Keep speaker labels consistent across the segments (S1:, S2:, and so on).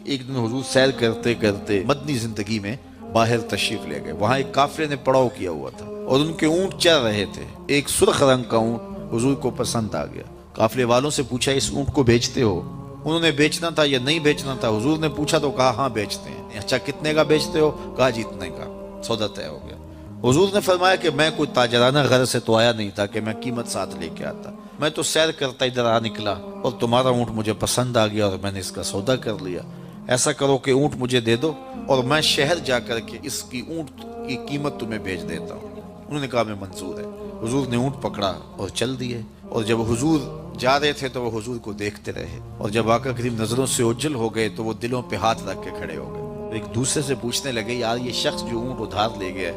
S1: ایک دن حضور سیر کرتے کرتے مدنی زندگی میں باہر تشریف لے گئے. وہاں ایک قافلے نے پڑاؤ کیا ہوا تھا اور ان کے اونٹ چل رہے تھے. ایک سرخ رنگ کا اونٹ حضور کو پسند آ گیا. قافلے والوں سے پوچھا اس اونٹ کو بیچتے ہو؟ انہوں نے بیچنا تھا یا نہیں بیچنا تھا. حضور نے پوچھا تو کہا ہاں بیچتے ہیں. اچھا کتنے کا بیچتے ہو؟ کہا جی اتنے کا. سودا طے ہو گیا. حضور نے فرمایا کہ میں کوئی تاجرانہ غرض سے تو آیا نہیں تھا کہ میں قیمت ساتھ لے کے آتا. میں تو سیر کرتا ادھر آ نکلا اور تمہارا اونٹ مجھے پسند آ گیا اور میں نے اس کا سودا کر لیا. ایسا کرو کہ اونٹ مجھے دے دو اور میں شہر جا کر کے اس کی اونٹ کی قیمت تمہیں بھیج دیتا ہوں. انہوں نے کہا میں منظور ہے. حضور نے اونٹ پکڑا اور چل دیے. اور جب حضور جا رہے تھے تو وہ حضور کو دیکھتے رہے اور جب آقا کریم نظروں سے اوجھل ہو گئے تو وہ دلوں پہ ہاتھ رکھ کے کھڑے ہو گئے. ایک دوسرے سے پوچھنے لگے یار یہ شخص جو اونٹ ادھار لے گیا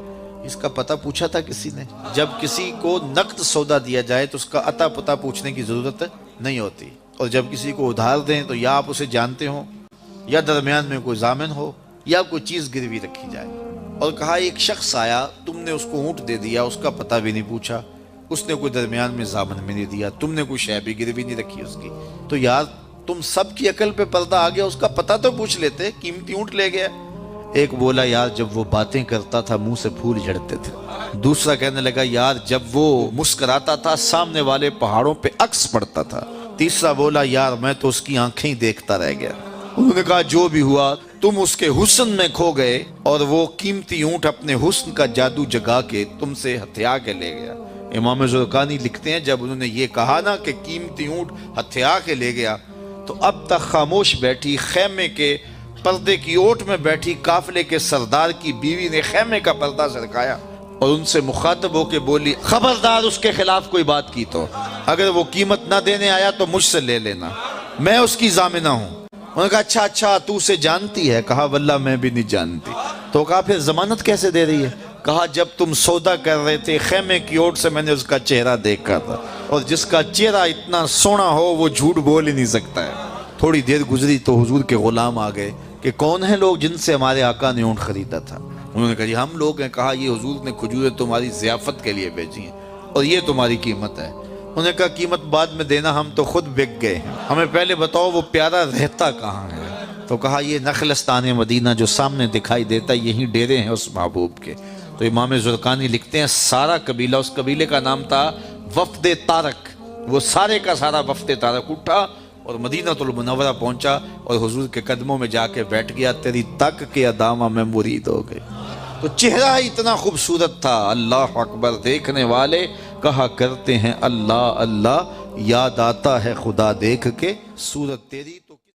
S1: اس کا پتہ پوچھا تھا کسی نے؟ جب کسی کو نقد سودا دیا جائے تو اس کا عطا پتہ پوچھنے کی ضرورت نہیں ہوتی. اور جب کسی کو ادھار دیں تو یا آپ اسے جانتے ہوں یا درمیان میں کوئی ضامن ہو یا کوئی چیز گروی رکھی جائے. اور کہا ایک شخص آیا تم نے اس کو اونٹ دے دیا اس کا پتہ بھی نہیں پوچھا, اس نے کوئی درمیان میں ضامن میں نہیں دیا, تم نے کوئی شے بھی گروی نہیں رکھی اس کی, تو یار تم سب کی عقل پہ پردہ آ گیا, اس کا پتہ تو پوچھ لیتے, قیمتی اونٹ لے گیا. ایک بولا یار جب وہ باتیں کرتا تھا منہ سے پھول جھڑتے تھے. دوسرا کہنے لگا یار جب وہ مسکراتا تھا سامنے والے پہاڑوں پہ عکس پڑتا تھا. تیسرا بولا یار میں تو اس کی آنکھیں ہی دیکھتا رہ گیا. انہوں نے کہا جو بھی ہوا تم اس کے حسن میں کھو گئے اور وہ قیمتی اونٹ اپنے حسن کا جادو جگا کے تم سے ہتھیا کے لے گیا. امام زرقانی لکھتے ہیں جب انہوں نے یہ کہا نا کہ قیمتی اونٹ ہتھیا کے لے گیا تو اب تک خاموش بیٹھی خیمے کے پردے کی اوٹ میں بیٹھی قافلے کے سردار کی بیوی نے خیمے کا پردہ سرکایا اور ان سے مخاطب ہو کے بولی خبردار اس کے خلاف کوئی بات کی تو اگر وہ قیمت نہ دینے آیا تو مجھ سے لے لینا, میں اس کی ضامنہ ہوں. انہوں نے کہا اچھا تو اسے جانتی ہے؟ کہا واللہ میں بھی نہیں جانتی. تو کہا پھر ضمانت کیسے دے رہی ہے؟ کہا جب تم سودا کر رہے تھے خیمے کی اوٹ سے میں نے اس کا چہرہ دیکھا تھا اور جس کا چہرہ اتنا سونا ہو وہ جھوٹ بول ہی نہیں سکتا ہے. تھوڑی دیر گزری تو حضور کے غلام آ گئے کہ کون ہیں لوگ جن سے ہمارے آقا نے اونٹ خریدا تھا. انہوں نے کہا جی ہم لوگ ہیں. کہا یہ حضور نے کھجوریں تمہاری ضیافت کے لیے بھیجی ہیں اور یہ تمہاری قیمت ہے. انہوں نے کہا قیمت بعد میں دینا, ہم تو خود بک گئے ہیں, ہمیں پہلے بتاؤ وہ پیارا رہتا کہاں ہے. تو کہا یہ نخلستان مدینہ جو سامنے دکھائی دیتا یہی ڈیرے ہیں اس محبوب کے. تو امام زرقانی لکھتے ہیں سارا قبیلہ, اس قبیلے کا نام تھا وفد تارک, وہ سارے کا سارا وفد تارک اٹھا اور مدینہ المنورہ پہنچا اور حضور کے قدموں میں جا کے بیٹھ گیا. تیری تک کے ادامہ میں مرید ہو گئے. تو چہرہ اتنا خوبصورت تھا. اللہ اکبر. دیکھنے والے کہا کرتے ہیں اللہ اللہ, یاد آتا ہے خدا دیکھ کے صورت تیری.